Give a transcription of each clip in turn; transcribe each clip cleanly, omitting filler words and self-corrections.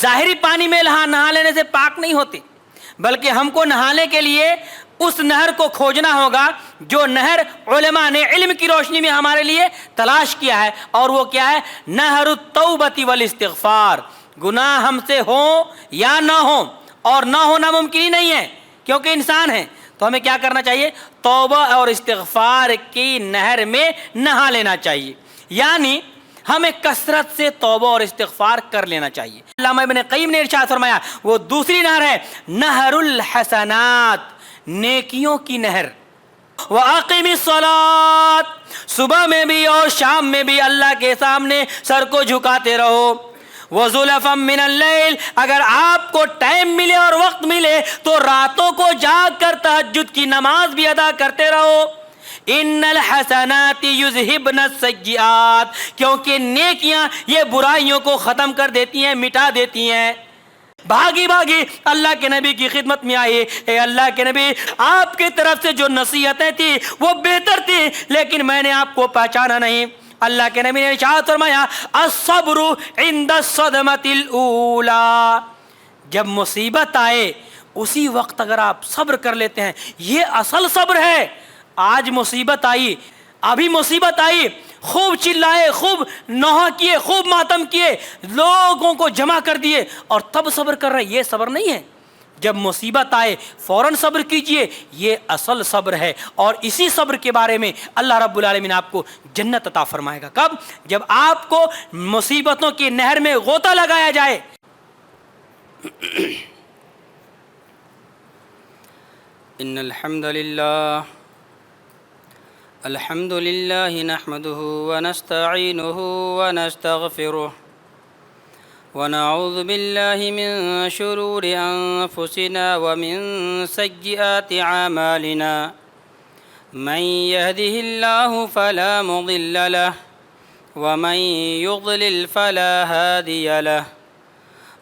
ظاہری پانی میں نہا لینے سے پاک نہیں ہوتے، بلکہ ہم کو نہانے کے لیے اس نہر کو کھوجنا ہوگا جو نہر علماء نے علم کی روشنی میں ہمارے لیے تلاش کیا ہے، اور وہ کیا ہے؟ نہر التوبۃ والاستغفار۔ گناہ ہم سے ہوں یا نہ ہوں، اور نہ ہونا ممکن ہی نہیں ہے کیونکہ انسان ہیں، تو ہمیں کیا کرنا چاہیے؟ توبہ اور استغفار کی نہر میں نہا لینا چاہیے، یعنی ہمیں کثرت سے توبہ اور استغفار کر لینا چاہیے۔ علامہ ابن قیم نے ارشاد فرمایا وہ دوسری نہر ہے نہر الحسنات، نیکیوں کی نہر۔ وَأَقِمِ الصَّلَاةَ، صبح میں بھی اور شام میں بھی اللہ کے سامنے سر کو جھکاتے رہو۔ وَزُلَفًا مِّنَ اللَّيْلِ، اگر آپ کو ٹائم ملے اور وقت ملے تو راتوں کو جاگ کر تہجد کی نماز بھی ادا کرتے رہو۔ ان الحسنات یذہبن السیئات، کیونکہ نیکیاں یہ برائیوں کو ختم کر دیتی ہیں، مٹا دیتی ہیں۔ بھاگی بھاگی اللہ کے نبی کی خدمت میں آئی، اے اللہ کے نبی، آپ کی طرف سے جو نصیحتیں تھیں وہ بہتر تھیں، لیکن میں نے آپ کو پہچانا نہیں۔ اللہ کے نبی نے ارشاد فرمایا الصبر عند الصدمۃ الاولی، جب مصیبت آئے اسی وقت اگر آپ صبر کر لیتے ہیں، یہ اصل صبر ہے۔ آج مصیبت آئی، ابھی مصیبت آئی، خوب چلائے، خوب نوحہ کیے، خوب ماتم کیے، لوگوں کو جمع کر دیے اور تب صبر کر رہے، یہ صبر نہیں ہے۔ جب مصیبت آئے فوراً صبر کیجئے، یہ اصل صبر ہے، اور اسی صبر کے بارے میں اللہ رب العالمین آپ کو جنت عطا فرمائے گا۔ کب؟ جب آپ کو مصیبتوں کی نہر میں غوطہ لگایا جائے۔ ان الحمد لله نحمده ونستعينه ونستغفره ونعوذ بالله من شرور أنفسنا ومن سيئات أعمالنا، من يهده الله فلا مضل له ومن يضلل فلا هادي له،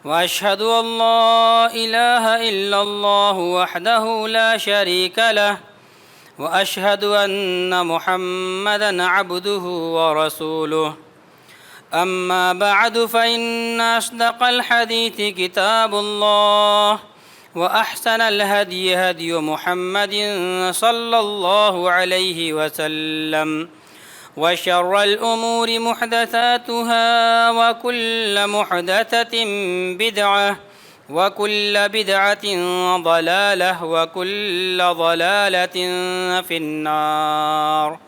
وأشهد أن لا إله إلا الله وحده لا شريك له، وأشهد أن محمدًا عبده ورسوله، أما بعد فإن أصدق الحديث كتاب الله، وأحسن الهدي هدي محمد صلى الله عليه وسلم، وشر الأمور محدثاتها، وكل محدثة بدعة، وكل بدعة ضلالة، وكل ضلالة في النار۔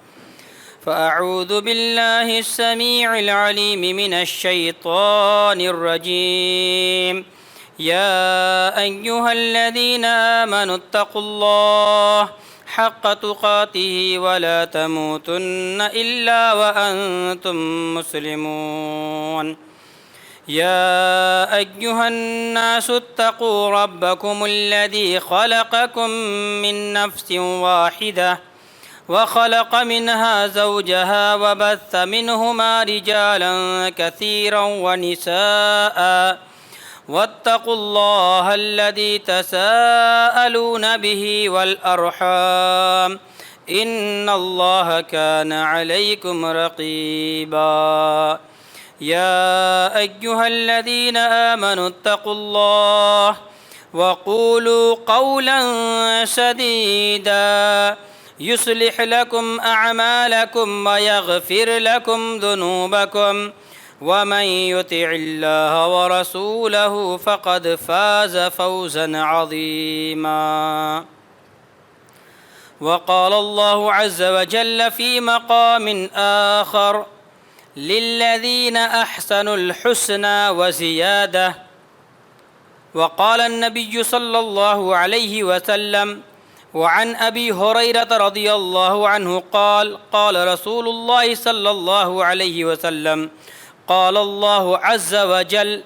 فأعوذ بالله السميع العليم من الشيطان الرجيم، يا أيها الذين آمنوا اتقوا الله حق تقاته ولا تموتن إلا وأنتم مسلمون، يا أيها الناس اتقوا ربكم الذي خلقكم من نفس واحدة وخلق منها زوجها وبث منهما رجالا كثيرا ونساء، واتقوا الله الذي تساءلون به والأرحام، إن الله كان عليكم رقيبا، يا أيها الذين آمنوا اتقوا الله وقولوا قولا سديدا يصلح لكم أعمالكم ويغفر لكم ذنوبكم، ومن يطع الله ورسوله فقد فاز فوزا عظيما۔ وقال الله عز وجل في مقام آخر للذين أحسنوا الحسنى وزيادة، وقال النبي صلى الله عليه وسلم وعن أبي هريرة رضي الله عنه قال قال رسول الله صلى الله عليه وسلم قال الله عز وجل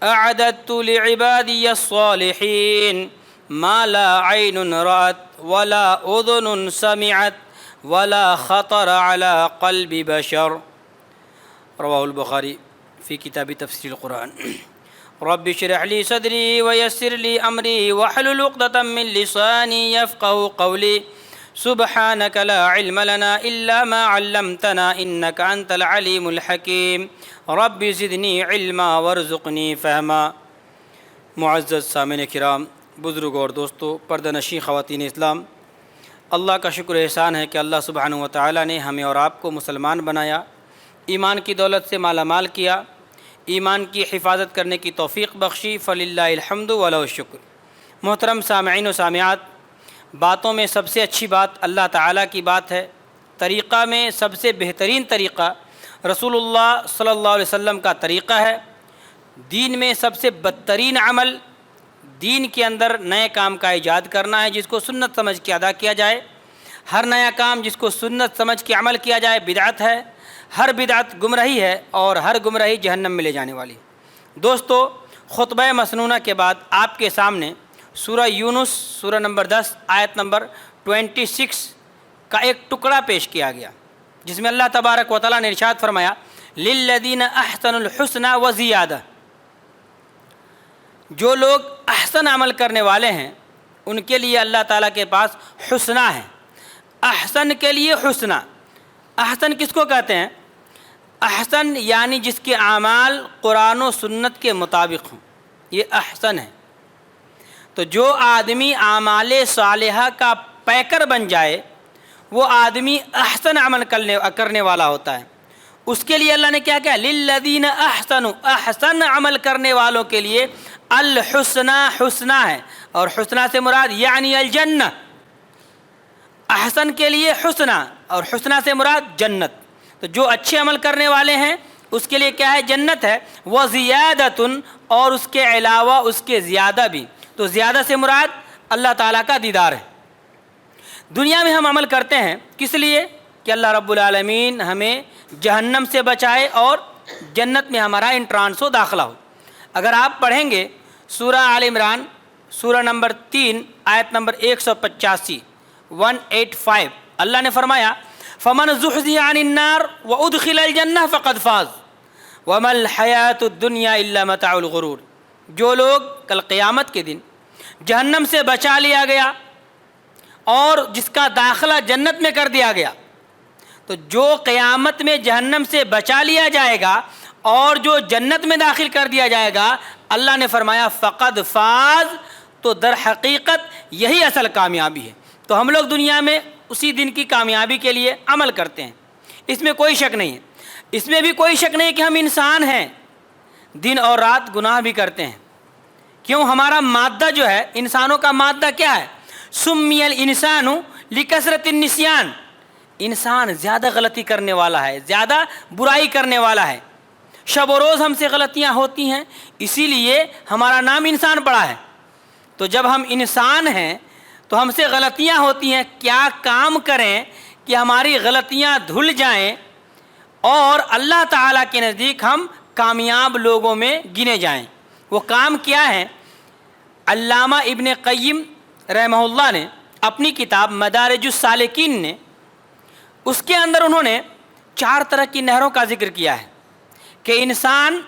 أعددت لعبادي الصالحين ما لا عين رأت ولا أذن سمعت ولا خطر على قلب بشر، رواه البخاري في كتاب تفسير القرآن۔ رب اشرح لي صدري ويسر لي أمري واحلل عقدة من لساني يفقهوا قولي، سبحانك لا علم لنا إلا ما علمتنا إنك أنت العليم الحكيم، رب زدني علما وارزقني فهما۔ معزز سامعین کرام، بزرگ اور دوستو، پردہ نشین خواتین اسلام، اللہ کا شکر احسان ہے کہ اللہ سبحانہ و تعالی نے ہمیں اور آپ کو مسلمان بنایا، ایمان کی دولت سے مالا مال کیا، ایمان کی حفاظت کرنے کی توفیق بخشی، فللہ الحمد ولہ الشکر۔ محترم سامعین و سامعات، باتوں میں سب سے اچھی بات اللہ تعالیٰ کی بات ہے، طریقہ میں سب سے بہترین طریقہ رسول اللہ صلی اللہ علیہ وسلم کا طریقہ ہے، دین میں سب سے بدترین عمل دین کے اندر نئے کام کا ایجاد کرنا ہے جس کو سنت سمجھ کے ادا کیا جائے۔ ہر نیا کام جس کو سنت سمجھ کے عمل کیا جائے بدعت ہے، ہر بدعت گمراہی ہے اور ہر گمراہی جہنم میں لے جانے والی۔ دوستو، خطبہ مسنونہ کے بعد آپ کے سامنے سورہ یونس سورہ نمبر 10 آیت نمبر 26 کا ایک ٹکڑا پیش کیا گیا، جس میں اللہ تبارک و تعالیٰ نے ارشاد فرمایا للذین احسنوا الحسنى وزیادہ۔ جو لوگ احسن عمل کرنے والے ہیں ان کے لیے اللہ تعالیٰ کے پاس حسنہ ہے۔ احسن کے لیے حسنہ، احسن کس کو کہتے ہیں؟ احسن یعنی جس کے اعمال قرآن و سنت کے مطابق ہوں، یہ احسن ہے۔ تو جو آدمی اعمال صالحہ کا پیکر بن جائے وہ آدمی احسن عمل کرنے والا ہوتا ہے۔ اس کے لیے اللہ نے کیا کہا؟ للذین احسنوا، احسن عمل کرنے والوں کے لیے الحسنہ، حسنہ ہے، اور حسنہ سے مراد یعنی الجنہ۔ احسن کے لیے حسنہ اور حسنہ سے مراد جنت۔ تو جو اچھے عمل کرنے والے ہیں اس کے لیے کیا ہے؟ جنت ہے۔ وزیادۃ، اور اس کے علاوہ اس کے زیادہ بھی۔ تو زیادہ سے مراد اللہ تعالیٰ کا دیدار ہے۔ دنیا میں ہم عمل کرتے ہیں کس لیے؟ کہ اللہ رب العالمین ہمیں جہنم سے بچائے اور جنت میں ہمارا انٹرانس ہو، داخلہ ہو۔ اگر آپ پڑھیں گے سورہ آل عمران سورہ نمبر 3 آیت نمبر 185 185، اللہ نے فرمایا فمن زحزح عن النار وادخل الجنہ فقد فاز وما الحیاۃ الدنیا الا متاع الغرور۔ جو لوگ کل قیامت کے دن جہنم سے بچا لیا گیا اور جس کا داخلہ جنت میں کر دیا گیا، تو جو قیامت میں جہنم سے بچا لیا جائے گا اور جو جنت میں داخل کر دیا جائے گا، اللہ نے فرمایا فقد فاز، تو در حقیقت یہی اصل کامیابی ہے۔ تو ہم لوگ دنیا میں اسی دن کی کامیابی کے لیے عمل کرتے ہیں، اس میں کوئی شک نہیں ہے۔ اس میں بھی کوئی شک نہیں کہ ہم انسان ہیں، دن اور رات گناہ بھی کرتے ہیں۔ کیوں؟ ہمارا مادہ جو ہے، انسانوں کا مادہ کیا ہے؟ سمی الانسان لکثرت النسیان، انسان زیادہ غلطی کرنے والا ہے، زیادہ برائی کرنے والا ہے۔ شب و روز ہم سے غلطیاں ہوتی ہیں، اسی لیے ہمارا نام انسان پڑا ہے۔ تو جب ہم انسان ہیں تو ہم سے غلطیاں ہوتی ہیں، کیا کام کریں کہ ہماری غلطیاں دھل جائیں اور اللہ تعالیٰ کے نزدیک ہم کامیاب لوگوں میں گنے جائیں؟ وہ کام کیا ہے؟ علامہ ابن قیم رحمہ اللہ نے اپنی کتاب مدارج السالکین نے، اس کے اندر انہوں نے 4 طرح کی نہروں کا ذکر کیا ہے کہ انسان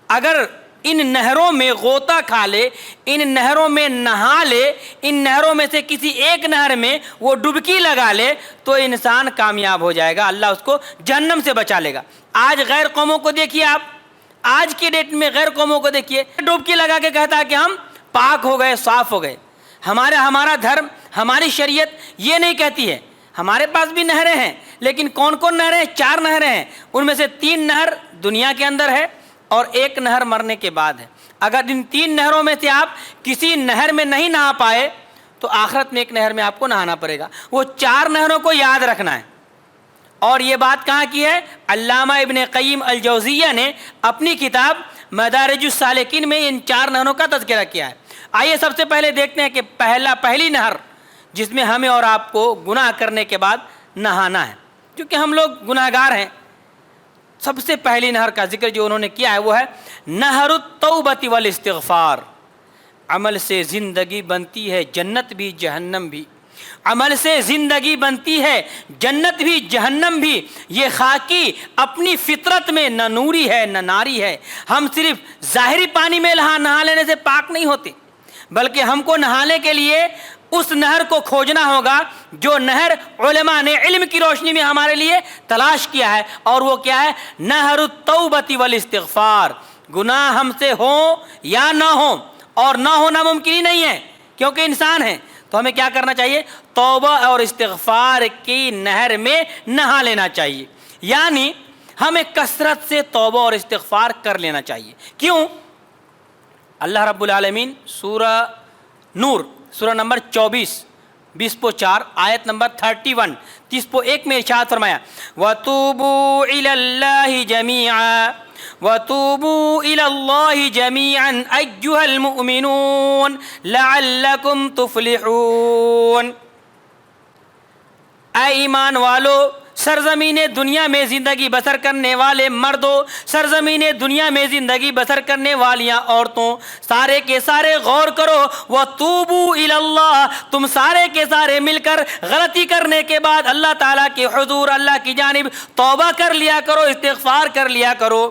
اگر ان نہروں میں غوطہ کھا لے، ان نہروں میں نہا لے، ان نہروں میں سے کسی ایک نہر میں وہ ڈبکی لگا لے تو انسان کامیاب ہو جائے گا، اللہ اس کو جہنم سے بچا لے گا۔ آج غیر قوموں کو دیکھیے، آپ آج کی ڈیٹ میں غیر قوموں کو دیکھیے، ڈبکی لگا کے کہتا ہے کہ ہم پاک ہو گئے، صاف ہو گئے۔ ہمارا دھرم، ہماری شریعت یہ نہیں کہتی ہے۔ ہمارے پاس بھی نہریں ہیں، لیکن کون کون نہریں ہیں؟ 4 نہریں ہیں، ان میں سے 3 نہر دنیا کے اندر ہے اور 1 نہر مرنے کے بعد ہے۔ اگر ان 3 نہروں میں سے آپ کسی نہر میں نہیں نہا پائے تو آخرت میں ایک نہر میں آپ کو نہانا پڑے گا۔ وہ 4 نہروں کو یاد رکھنا ہے۔ اور یہ بات کہاں کی ہے؟ علامہ ابن قیم الجوزیہ نے اپنی کتاب مدارج السالکین میں ان 4 نہروں کا تذکرہ کیا ہے۔ آئیے سب سے پہلے دیکھتے ہیں کہ پہلی نہر جس میں ہمیں اور آپ کو گناہ کرنے کے بعد نہانا ہے، کیونکہ ہم لوگ گناہ گار ہیں۔ سب سے پہلی نہر کا ذکر جو انہوں نے کیا ہے وہ ہے نہر التوبۃ والاستغفار۔ عمل سے زندگی بنتی ہے جنت بھی جہنم بھی، عمل سے زندگی بنتی ہے جنت بھی جہنم بھی۔ یہ خاکی اپنی فطرت میں نہ نوری ہے نہ ناری ہے۔ ہم صرف ظاہری پانی میں نہا لینے سے پاک نہیں ہوتے، بلکہ ہم کو نہانے کے لیے اس نہر کو کھوجنا ہوگا جو نہر علماء نے علم کی روشنی میں ہمارے لیے تلاش کیا ہے، اور وہ کیا ہے؟ نہر التوبۃ والاستغفار۔ گناہ ہم سے ہوں یا نہ ہوں اور نہ ہونا ممکن ہی نہیں ہے کیونکہ انسان ہے. تو ہمیں کیا کرنا چاہیے؟ توبہ اور استغفار کی نہر میں نہا لینا چاہیے. یعنی ہمیں کثرت سے توبہ اور استغفار کر لینا چاہیے. کیوں؟ اللہ رب العالمین سورہ نور سورہ نمبر 24 20.4 آیت نمبر 31 30.1 میں ارشاد فرمایا وَتُوبُوا إِلَى اللَّهِ جَمِيعًا وَتُوبُوا إِلَى اللَّهِ جَمِيعًا أَيُّهَا الْمُؤْمِنُونَ لَعَلَّكُمْ تُفْلِحُونَ. اے ایمان والو، سرزمین دنیا میں زندگی بسر کرنے والے مردوں، سرزمین دنیا میں زندگی بسر کرنے والیاں عورتوں، سارے کے سارے غور کرو. وَتُوبُوا إِلَى اللَّهِ، تم سارے کے سارے مل کر غلطی کرنے کے بعد اللہ تعالیٰ کے حضور، اللہ کی جانب توبہ کر لیا کرو، استغفار کر لیا کرو.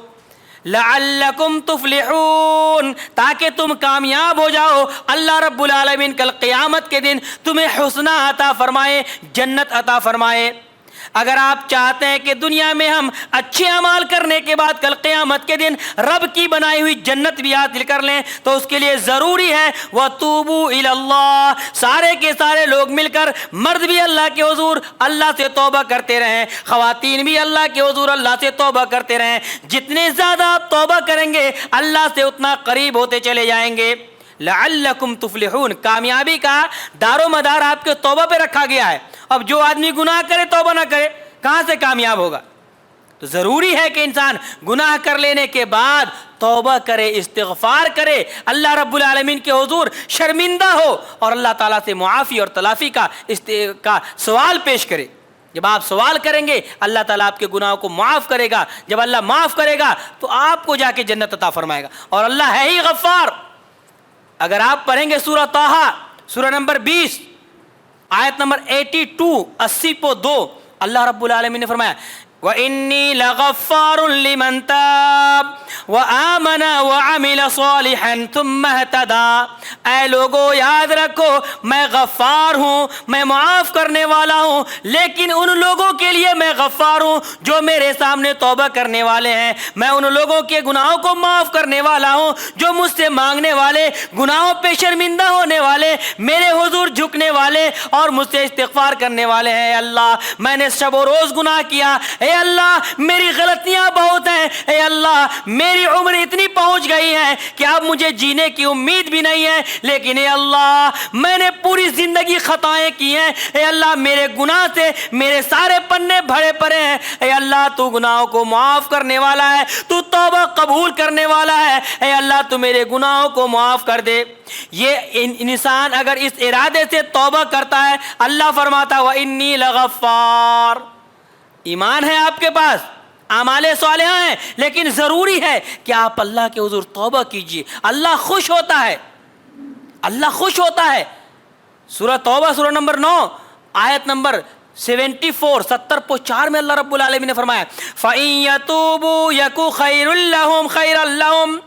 لعلکم تفلحون، تاکہ تم کامیاب ہو جاؤ. اللہ رب العالمین کل قیامت کے دن تمہیں حسنہ عطا فرمائے، جنت عطا فرمائے. اگر آپ چاہتے ہیں کہ دنیا میں ہم اچھے اعمال کرنے کے بعد کل قیامت کے دن رب کی بنائی ہوئی جنت بھی حاصل کر لیں، تو اس کے لیے ضروری ہے وَتُوبُوا إِلَى اللَّهِ، سارے کے سارے لوگ مل کر، مرد بھی اللہ کے حضور اللہ سے توبہ کرتے رہیں، خواتین بھی اللہ کے حضور اللہ سے توبہ کرتے رہیں. جتنے زیادہ آپ توبہ کریں گے اللہ سے اتنا قریب ہوتے چلے جائیں گے. لعلکم تفلحون، کامیابی کا دار و مدار آپ کے توبہ پہ رکھا گیا ہے. اب جو آدمی گناہ کرے توبہ نہ کرے، کہاں سے کامیاب ہوگا؟ تو ضروری ہے کہ انسان گناہ کر لینے کے بعد توبہ کرے، استغفار کرے، اللہ رب العالمین کے حضور شرمندہ ہو اور اللہ تعالیٰ سے معافی اور تلافی کا سوال پیش کرے. جب آپ سوال کریں گے اللہ تعالیٰ آپ کے گناہوں کو معاف کرے گا. جب اللہ معاف کرے گا تو آپ کو جا کے جنت عطا فرمائے گا. اور اللہ ہے ہی غفار. اگر آپ پڑھیں گے سورہ طٰہٰ سورہ نمبر 20 آیت نمبر 82 80.2 اللہ رب العالمین نے فرمایا وَإِنِّي لَغَفَّارٌ لِمَن تَابَ وَآمَنَ وَعَمِلَ صَالِحًا ثُمَّ اهْتَدَىٰ. اے لوگو یاد رکھو میں غفار ہوں، میں معاف کرنے والا ہوں، لیکن ان لوگوں کے لیے میں غفار ہوں جو میرے سامنے توبہ کرنے والے ہیں. میں ان لوگوں کے گناہوں کو معاف کرنے والا ہوں جو مجھ سے مانگنے والے، گناہوں پہ شرمندہ ہونے والے، میرے حضور جھکنے والے اور مجھ سے استغفار کرنے والے ہیں. اللہ میں نے شب و روز گناہ کیا، اے اللہ میری غلطیاں بہت ہیں، اے اللہ میری عمر اتنی پہنچ گئی ہے کہ اب مجھے جینے کی امید بھی نہیں ہے، لیکن اے اللہ میں نے پوری زندگی خطائیں کی ہیں. اے اللہ میرے گناہ سے میرے سارے پنے بھرے پڑے ہیں. اے اللہ تو گناہوں کو معاف کرنے والا ہے، تو توبہ قبول کرنے والا ہے. اے اللہ تو میرے گناہوں کو معاف کر دے. یہ انسان اگر اس ارادے سے توبہ کرتا ہے اللہ فرماتا وَإِنِّي لَغَفَّارٌ. ایمان ہے آپ کے پاس، اعمال صالحہ ہیں، لیکن ضروری ہے کہ آپ اللہ کے حضور توبہ کیجئے. اللہ خوش ہوتا ہے، اللہ خوش ہوتا ہے. سورہ توبہ سورہ نمبر 9 آیت نمبر 70.4 میں اللہ رب العالمین نے فرمایا فَإِن يَتُوبُوا يَكُ خَيْرٌ لَّهُمْ خَيْرًا لَّهُمْ.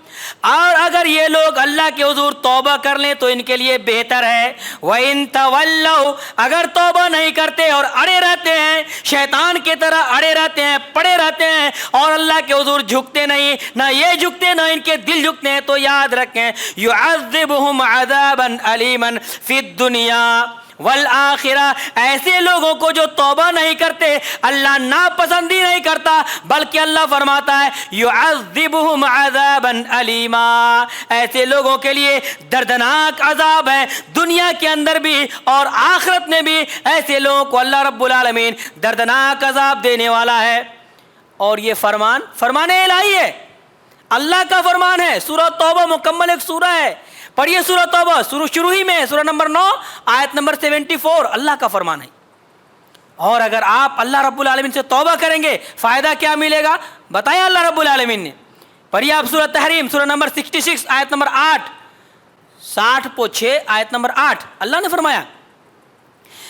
اور اگر یہ لوگ اللہ کے حضور توبہ کر لیں تو ان کے لیے بہتر ہے. وَإِن تَوَلَّوْا، اگر توبہ نہیں کرتے اور اڑے رہتے ہیں، شیطان کی طرح اڑے رہتے ہیں، پڑے رہتے ہیں اور اللہ کے حضور جھکتے نہیں، نہ یہ جھکتے نہ ان کے دل جھکتے ہیں، تو یاد رکھیں يُعَذِّبُهُمْ عَذَابًا أَلِيمًا فِي الدُّنْيَا والآخرہ. ایسے لوگوں کو جو توبہ نہیں کرتے اللہ ناپسندی نہیں کرتا، بلکہ اللہ فرماتا ہے يُعَذِّبُهُمْ عَذَابًا أَلِيمًا. ایسے لوگوں کے لیے دردناک عذاب ہے، دنیا کے اندر بھی اور آخرت میں بھی. ایسے لوگوں کو اللہ رب العالمین دردناک عذاب دینے والا ہے. اور یہ فرمان الہی ہے، اللہ کا فرمان ہے. سورہ توبہ مکمل ایک سورہ ہے، پڑھیے سورہ توبہ شروع ہی میں سورہ نمبر 9 آیت نمبر 74 اللہ کا فرمان ہے. اور اگر آپ اللہ رب العالمین سے توبہ کریں گے فائدہ کیا ملے گا بتایا اللہ رب العالمین نے. پڑھیے آپ سورہ تحریم سورہ نمبر 66 آیت نمبر 8 60.6 آیت نمبر 8 اللہ نے فرمایا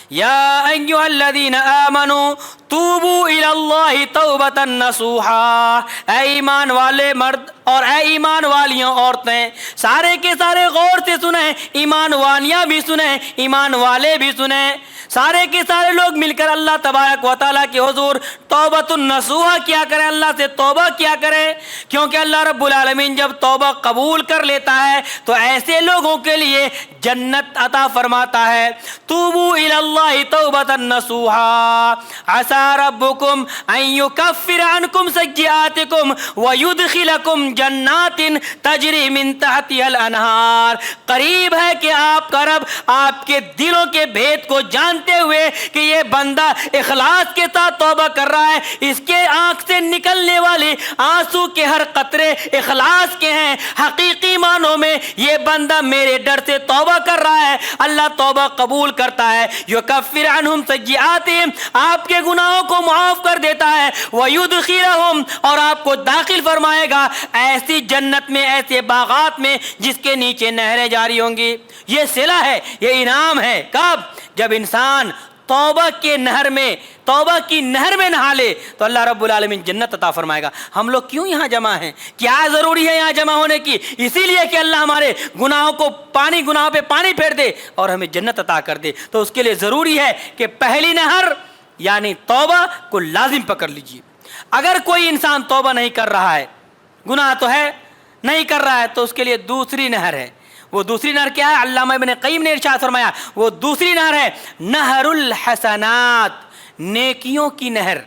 یا ایھا الذین آمنوا توبوا الی اللہ توبۃ نصوحا. اے ایمان والے مرد اور اے ایمان والیوں عورتیں، سارے کے سارے غور سے سنیں، ایمان والیاں بھی سنیں، ایمان والے بھی سنیں، سارے کے سارے لوگ مل کر اللہ تبارک و تعالیٰ کے حضور توبۃ النصوحہ کیا کریں، اللہ سے توبہ کیا کریں، کیونکہ اللہ رب العالمین جب توبہ قبول کر لیتا ہے تو ایسے لوگوں کے لیے جنت عطا فرماتا ہے۔ توبوا الی اللہ توبۃ نصوحا عسى ربکم ان یکفر عنکم سیئاتکم ویدخلکم جنات تجری من تحتها الانہار۔ قریب ہے کہ آپ کا رب آپ کے دلوں کے بھید کو جانتے ہوئے کہ یہ بندہ اخلاص کے ساتھ توبہ کر رہا ہے، اس کے آنکھ سے نکلنے والے آنسو کے ہر قطرے اخلاص کے ہیں، حقیقی معنوں میں یہ بندہ میرے ڈر سے توبہ کر رہا ہے، اللہ توبہ قبول کرتا ہے۔ یکفر عنہم سیئاتہم، آپ کے گناہوں کو معاف کر دیتا ہے، ویدخلہم، اور آپ کو داخل فرمائے گا ایسی جنت میں، ایسے باغات میں جس کے نیچے نہریں جاری ہوں گی۔ یہ صلہ ہے، یہ انعام ہے۔ کب؟ جب انسان توبہ کے نہر میں، توبہ کی نہر میں نہا لے تو اللہ رب العالمین جنت عطا فرمائے گا۔ ہم لوگ کیوں یہاں جمع ہیں؟ کیا ضروری ہے یہاں جمع ہونے کی؟ اسی لیے کہ اللہ ہمارے گناہوں کو گناہوں پہ پانی پھیر دے اور ہمیں جنت عطا کر دے۔ تو اس کے لیے ضروری ہے کہ پہلی نہر یعنی توبہ کو لازم پکڑ لیجیے۔ اگر کوئی انسان توبہ نہیں کر رہا ہے، گناہ تو ہے نہیں کر رہا ہے، تو اس کے لیے دوسری نہر ہے۔ وہ دوسری نہر کیا ہے؟ علامہ ابن قیم نے ارشاد فرمایا وہ دوسری نہر ہے نہر الحسنات، نیکیوں کی نہر۔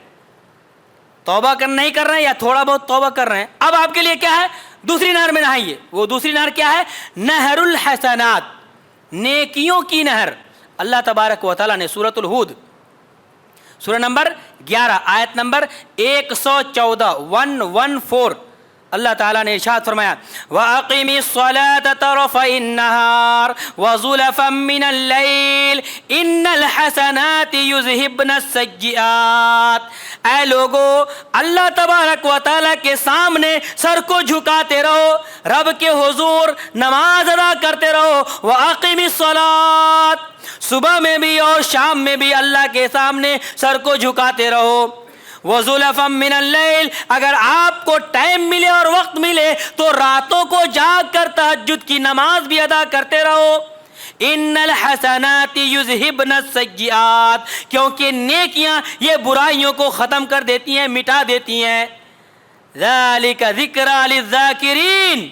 توبہ نہیں کر رہے ہیں یا تھوڑا بہت توبہ کر رہے ہیں، اب آپ کے لیے کیا ہے؟ دوسری نہر میں نہائیے۔ وہ دوسری نہر کیا ہے؟ نہر الحسنات، نیکیوں کی نہر۔ اللہ تبارک و تعالیٰ نے سورۃ الہود سورہ نمبر 11 آیت نمبر 114 114 اللہ تعالیٰ نے ارشاد فرمایا وَأَقِمِ الصَّلَاةَ طَرَفَيِ النَّهَارِ وَزُلَفًا مِّنَ اللَّيْلِ إِنَّ الْحَسَنَاتِ يُذْهِبْنَ السَّيِّئَاتِ۔ اے لوگو، اللہ تبارک و تعالیٰ کے سامنے سر کو جھکاتے رہو، رب کے حضور نماز ادا کرتے رہو۔ وَأَقِمِ الصَّلَاةَ، صبح میں بھی اور شام میں بھی اللہ کے سامنے سر کو جھکاتے رہو۔ وَزُلَفًا مِّنَ اللَّيْلِ، اگر آپ کو ٹائم ملے اور وقت ملے تو راتوں کو جاگ کر تہجد کی نماز بھی ادا کرتے رہو۔ ان الحسنات یذہبن السیئات، کیونکہ نیکیاں یہ برائیوں کو ختم کر دیتی ہیں، مٹا دیتی ہیں۔ ذالک ذکریٰ للذاکرین،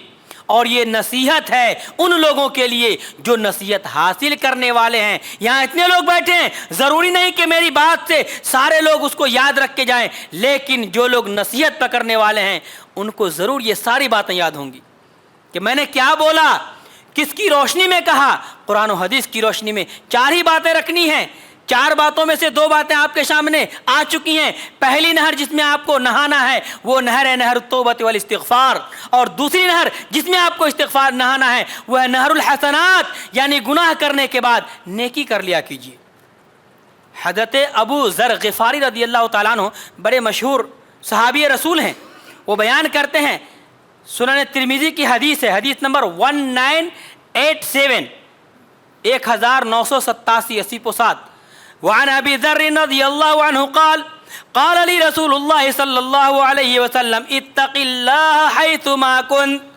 اور یہ نصیحت ہے ان لوگوں کے لیے جو نصیحت حاصل کرنے والے ہیں۔ یہاں اتنے لوگ بیٹھے ہیں، ضروری نہیں کہ میری بات سے سارے لوگ اس کو یاد رکھ کے جائیں، لیکن جو لوگ نصیحت پکڑنے والے ہیں ان کو ضرور یہ ساری باتیں یاد ہوں گی کہ میں نے کیا بولا، کس کی روشنی میں کہا۔ قرآن و حدیث کی روشنی میں 4 ہی باتیں رکھنی ہیں۔ 4 باتوں میں سے 2 باتیں آپ کے سامنے آ چکی ہیں۔ پہلی نہر جس میں آپ کو نہانا ہے وہ نہر ہے نہر التوبۃ والاستغفار، اور دوسری نہر جس میں آپ کو استغفار نہانا ہے وہ ہے نہر الحسنات، یعنی گناہ کرنے کے بعد نیکی کر لیا کیجیے۔ حضرت ابو ذر غفاری رضی اللہ تعالیٰ عنہ بڑے مشہور صحابی رسول ہیں، وہ بیان کرتے ہیں، سنن ترمذی کی حدیث ہے، حدیث نمبر 1987 1987 80 وعن ابی ذر رضی اللہ عنہ قال قال لی رسول اللہ صلی اللہ علیہ وسلم اتق اللہ حیثما کنت۔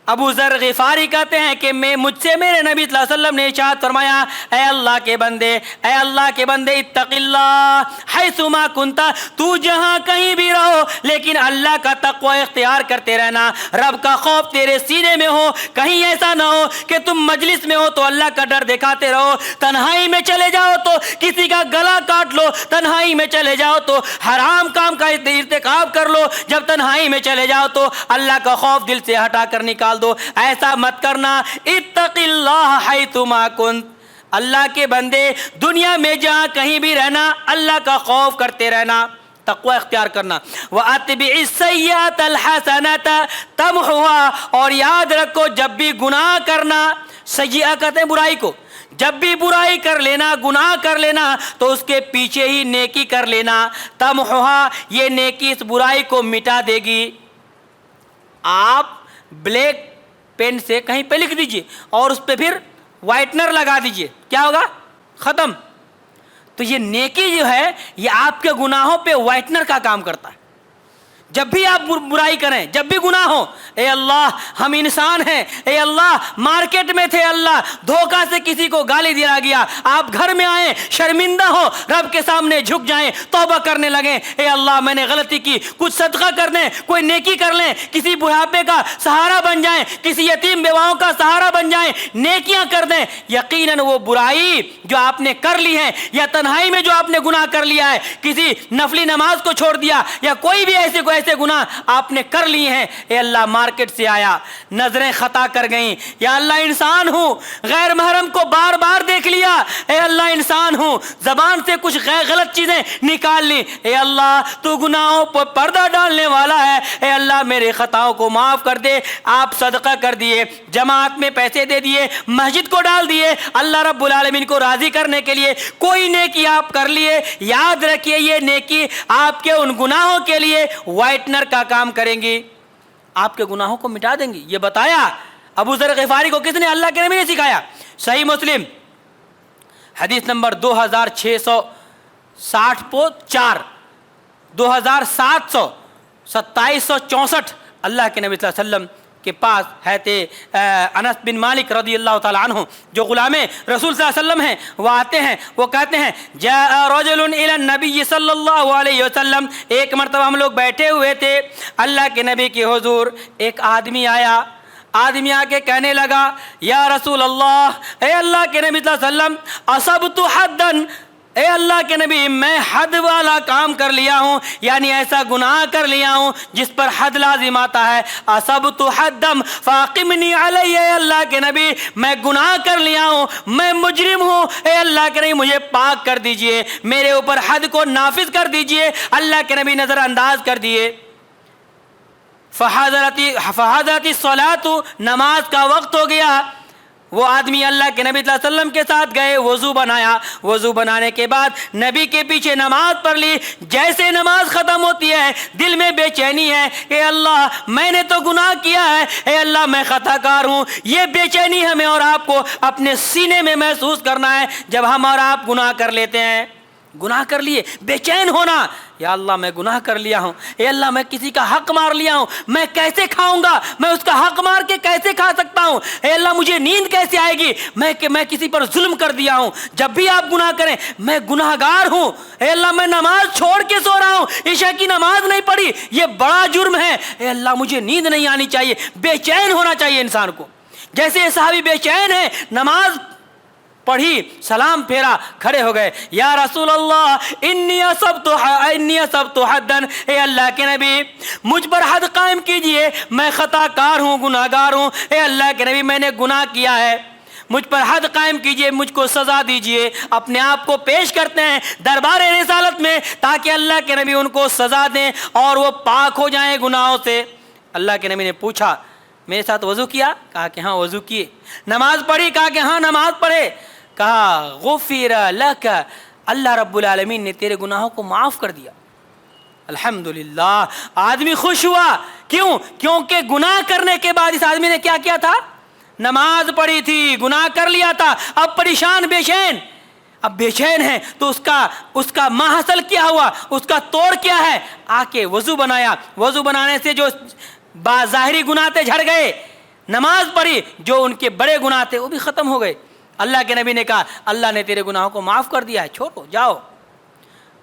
ابو ذر غفاری کہتے ہیں کہ مجھ سے میرے نبی صلی اللہ علیہ وسلم نے ارشاد فرمایا اے اللہ کے بندے، اے اللہ کے بندے، اتق اللہ حیثما کنت، تو جہاں کہیں بھی رہو لیکن اللہ کا تقوی اختیار کرتے رہنا، رب کا خوف تیرے سینے میں ہو۔ کہیں ایسا نہ ہو کہ تم مجلس میں ہو تو اللہ کا ڈر دکھاتے رہو، تنہائی میں چلے جاؤ تو کسی کا گلا کاٹ لو، تنہائی میں چلے جاؤ تو حرام کام کا ارتکاب کر لو، جب تنہائی میں چلے جاؤ تو اللہ کا خوف دل سے ہٹا کر نکال دو، ایسا مت کرنا۔ اتق اللہ حیثما کنت، اللہ کے بندے دنیا میں جہاں کہیں بھی رہنا اللہ کا خوف کرتے رہنا، تقوی اختیار کرنا۔ وَأَتْبِعِ السَّيِّئَةَ الْحَسَنَةَ تَمْحُوهَا، اور یاد رکھو جب بھی گناہ کرنا، سیئہ کہتے ہیں برائی کو، جب بھی برائی کر لینا، گناہ کر لینا تو اس کے پیچھے ہی نیکی کر لینا، تَمْحُوهَا، یہ نیکی اس برائی کو مٹا دے گی۔ آپ بلیک پین سے کہیں پہ لکھ دیجئے اور اس پہ پھر وائٹنر لگا دیجئے، کیا ہوگا؟ ختم۔ تو یہ نیکی جو ہے یہ آپ کے گناہوں پہ وائٹنر کا کام کرتا ہے۔ جب بھی آپ برائی کریں، جب بھی گناہ ہو، اے اللہ ہم انسان ہیں، اے اللہ مارکیٹ میں تھے اللہ، دھوکہ سے کسی کو گالی دیا گیا، آپ گھر میں آئیں شرمندہ ہو، رب کے سامنے جھک جائیں، توبہ کرنے لگیں، اے اللہ میں نے غلطی کی، کچھ صدقہ کر دیں، کوئی نیکی کر لیں، کسی بڑھاپے کا سہارا بن جائیں، کسی یتیم بیواؤں کا سہارا بن جائیں، نیکیاں کر دیں، یقیناً وہ برائی جو آپ نے کر لی ہے یا تنہائی میں جو آپ نے گناہ کر لیا ہے، کسی نفلی نماز کو چھوڑ دیا یا کوئی بھی ایسے گناہ آپ نے کر لیے ہیں، اے اللہ مارکیٹ سے آیا، نظریں خطا کر گئیں، یا اللہ انسان ہوں، غیر محرم کو بار بار دیکھ لیا، اے اللہ انسان ہوں، زبان سے کچھ غلط چیزیں نکال لی، اے اللہ تو گناہوں پر پردہ ڈالنے والا ہے، اے اللہ میرے خطاؤں کو معاف کر دے۔ آپ صدقہ کر دیے، جماعت میں پیسے دے دیے، مسجد کو ڈال دیے، اللہ رب العالمین کو راضی کرنے کے لیے کوئی نیکی آپ کر لیے، یاد رکھیے یہ نیکی آپ کے ان گناہوں کے لیے وائٹنر کا کام کریں گی، آپ کے گناہوں کو مٹا دیں گی۔ یہ بتایا ابو ذر غفاری کو کس نے؟ اللہ کے نبی نے سکھایا۔ صحیح مسلم حدیث نمبر 2664، 2764، اللہ کے نبی صلی اللہ علیہ وسلم کے پاس ہے انس بن مالک رضی اللہ تعالیٰ عنہ جو غلام رسول صلی اللہ علیہ وسلم ہیں، وہ آتے ہیں، وہ کہتے ہیں جاء رجل الی النبی صلی اللہ علیہ وسلم، ایک مرتبہ ہم لوگ بیٹھے ہوئے تھے اللہ کے نبی کے حضور، ایک آدمی آیا، آدمی آ کے کہنے لگا یا رسول اللہ، اے اللہ کے نبی صلی اللہ علیہ وسلم، اصبت حدا، اے اللہ کے نبی میں حد والا کام کر لیا ہوں، یعنی ایسا گناہ کر لیا ہوں جس پر حد لازم آتا ہے، اصبت حدم فاقمنی علیہ، اے اللہ کے نبی میں گناہ کر لیا ہوں، میں مجرم ہوں، اے اللہ کے نبی مجھے پاک کر دیجئے، میرے اوپر حد کو نافذ کر دیجئے۔ اللہ کے نبی نظر انداز کر دیے۔ فحضرت الصلاۃ، نماز کا وقت ہو گیا، وہ آدمی اللہ کے نبی صلی اللہ علیہ وسلم کے ساتھ گئے، وضو بنایا، وضو بنانے کے بعد نبی کے پیچھے نماز پڑھ لی۔ جیسے نماز ختم ہوتی ہے دل میں بے چینی ہے، اے اللہ میں نے تو گناہ کیا ہے، اے اللہ میں خطا کار ہوں۔ یہ بے چینی ہمیں اور آپ کو اپنے سینے میں محسوس کرنا ہے جب ہم اور آپ گناہ کر لیتے ہیں، گناہ کر لیے بے چین ہونا، یا اللہ میں گناہ کر لیا ہوں، اے اللہ میں کسی کا حق مار لیا ہوں، میں کیسے کھاؤں گا، میں اس کا حق مار کے کیسے کھا سکتا ہوں، اے اللہ مجھے نیند کیسے آئے گی، میں کسی پر ظلم کر دیا ہوں۔ جب بھی آپ گناہ کریں میں گناہ گار ہوں، اے اللہ میں نماز چھوڑ کے سو رہا ہوں، عشاء کی نماز نہیں پڑھی، یہ بڑا جرم ہے، اے اللہ مجھے نیند نہیں آنی چاہیے، بے چین ہونا چاہیے انسان کو۔ جیسے یہ صحابی بے چین ہے، نماز پڑھی، سلام پھیرا، کھڑے ہو گئے، یا رسول اللہ انی اصبت حدا، اے اللہ کے نبی مجھ پر حد قائم کیجئے، میں خطا کار ہوں، گناہ گار ہوں، اے اللہ کے نبی میں نے گناہ کیا ہے، مجھ پر حد قائم کیجئے، مجھ کو سزا دیجئے۔ اپنے آپ کو پیش کرتے ہیں دربار رسالت میں تاکہ اللہ کے نبی ان کو سزا دیں اور وہ پاک ہو جائیں گناہوں سے۔ اللہ کے نبی نے پوچھا میرے ساتھ وضو کیا؟ کہا کہ ہاں وضو کیے۔ نماز پڑھی؟ کہا کہ ہاں نماز پڑھے۔ کہا غفر لک، اللہ رب العالمین نے تیرے گناہوں کو معاف کر دیا۔ الحمدللہ، آدمی خوش ہوا، کیوں؟ کیونکہ گناہ کرنے کے بعد اس آدمی نے کیا کیا تھا؟ نماز پڑھی تھی، گناہ کر لیا تھا، اب پریشان بے چین، اب بے چین ہے تو اس کا ماحصل کیا ہوا، اس کا توڑ کیا ہے؟ آ کے وضو بنایا، وضو بنانے سے جو ظاہری گناہ تھے جھڑ گئے، نماز پڑھی، جو ان کے بڑے گناہ تھے وہ بھی ختم ہو گئے۔ اللہ کے نبی نے کہا اللہ نے تیرے گناہوں کو معاف کر دیا ہے، چھوڑو جاؤ۔